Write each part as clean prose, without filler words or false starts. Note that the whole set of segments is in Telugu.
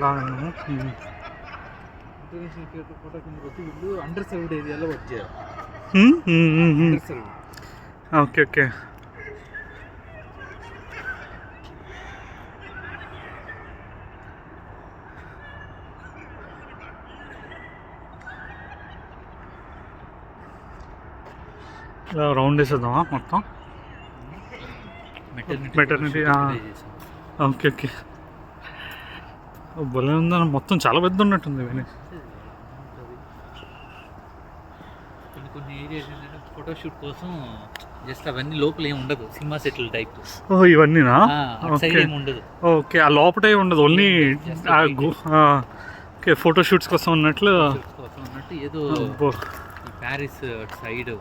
లాగాను. ఇంటర్నేషనల్ ఫోటో కింద కొట్టి వీళ్ళు అండర్ సర్వ్డ్ ఏరియాలో వర్క్ చేయాలి. Okay okay. ఇలా రౌండ్ వేసేద్దామా మొత్తం? మెటర్నిటీ. Okay okay. భలే ఉందా, మొత్తం చాలా పెద్ద ఉన్నట్టుంది. కొన్ని ఏరియాస్ ఏంటంటే ఫోటోషూట్ కోసం జస్ట్ అవన్నీ లోపల ఏమి ఉండదు, సినిమా సెటిల్ టైప్. ఓహ్ ఇవన్నీనా? సైడ్ ఏమి ఉండదు. ఓకే, ఆ లోపటే ఉండదు, ఓన్లీ ఓకే ఫోటోషూట్స్ కోసం ఉన్నట్లు ఏదో ప్యారిస్ సైడ్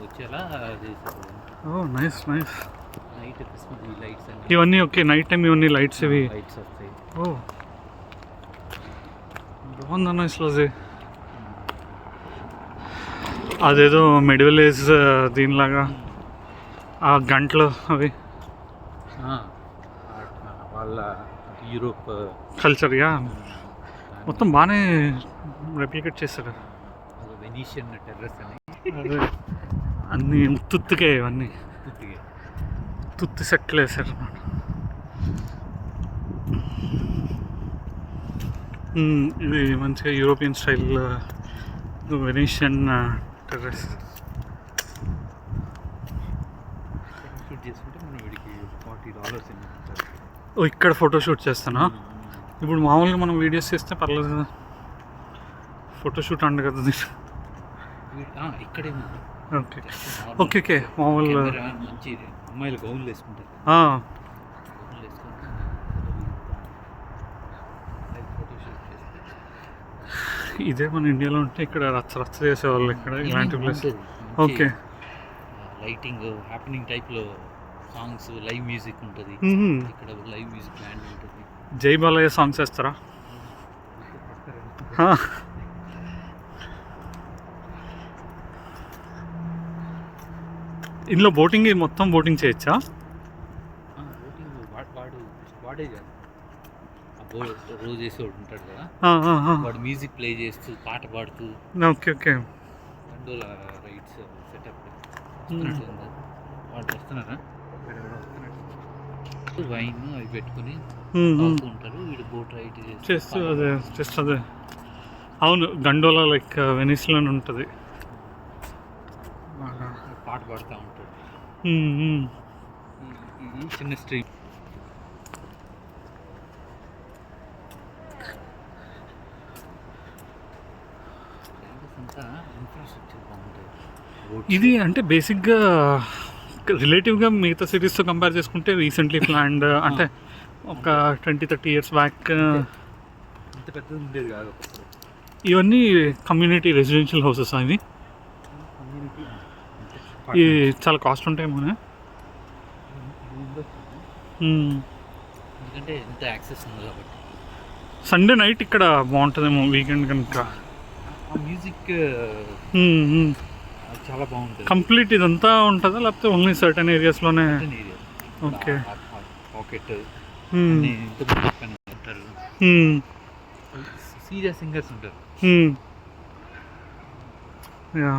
వచ్చేలా చేశారు. Oh nice nice. Night Christmas lights ఇవన్నీ ఓకే, నైట్ టైం ఇవన్నీ లైట్స్ ఇవి లైట్స్ వస్తాయి. ఓ బాగుందన్న అసలు. అదేదో మిడిల్ ఏజ్ దీనిలాగా ఆ గంటలు అవి వాళ్ళ యూరోప్ కల్చర్గా మొత్తం బాగానే రెప్లికేట్ చేస్తారు. వెనీషియన్ టెర్రస్ అని అదే అన్నీ తుత్తుకే, ఇవన్నీ తుత్తి సెట్లు వేసారు అన్నమాట. ఇది మంచిగా European style Venetian terrace. Shoot చేసుకుంటే మనం వీడికి $40 ఓ ఇక్కడ ఫోటో షూట్ చేస్తానా? ఇప్పుడు మామూలుగా మనం వీడియోస్ చేస్తే పర్లేదు కదా, ఫోటోషూట్ అండ కదా ఇక్కడే. Okay okay okay. మామూలు మంచి అమ్మాయిలు గౌన్లు వేసుకుంటారు. ఇదే మన ఇండియాలో ఉంటే ఇక్కడ రచ్చ రచ్చ చేసేవాళ్ళు ఇక్కడ ఇలాంటి ప్లేస్. ఓకే, లైటింగ్ హ్యాపెనింగ్ టైప్లో సాంగ్స్, లైవ్ మ్యూజిక్ ఉంటుంది ఇక్కడ. లైవ్ మ్యూజిక్ బ్యాండ్ ఉంటుంది. జై బాలయ్య సాంగ్స్ వేస్తారా? ఇందులో బోటింగ్ మొత్తం బోటింగ్ చేయొచ్చా? వాడే రోజు వేసేవాడు ఉంటాడు కదా, వాడు మ్యూజిక్ ప్లే చేస్తూ పాట పాడుతూ. Okay okay. Gondola rides setup వాళ్ళు వస్తున్నారా? వైన్ అవి పెట్టుకుని ఉంటారు, వీడు బోట్ రైడ్ చేస్తూ. అదే జస్ట్ అదే. అవును, గండోలా లైక్ వెనిస్లోనే ఉంటుంది, పాట పాడుతూ ఉంటాడు. ఈ చిన్న స్ట్రీమ్ ఇన్ఫ్రాస్ట్రక్చర్ బాగుంటుంది. ఇది అంటే బేసిక్గా రిలేటివ్గా మిగతా సిటీస్తో కంపేర్ చేసుకుంటే రీసెంట్లీ ప్లాన్డ్, అంటే ఒక 20-30 years బ్యాక్ ఇంత పెద్దది ఉండేది కాదు. ఇవన్నీ కమ్యూనిటీ రెసిడెన్షియల్ హౌసెస్ అవి. ఇవి చాలా కాస్ట్ ఉంటాయేమో. ఎందుకంటే ఎంత యాక్సెస్ ఉంది కాబట్టి. సండే నైట్ ఇక్కడ బాగుంటుందేమో, వీకెండ్ కనుక. మ్యూజిక్ చాలా బాగుంటుంది. కంప్లీట్ ఇదంతా ఉంటుందా లేకపోతే ఓన్లీ సర్టన్ ఏరియాస్లోనే? ఓకే. పాకెట్ ఉంటారు, సీరియస్ సింగర్స్ ఉంటారు. యా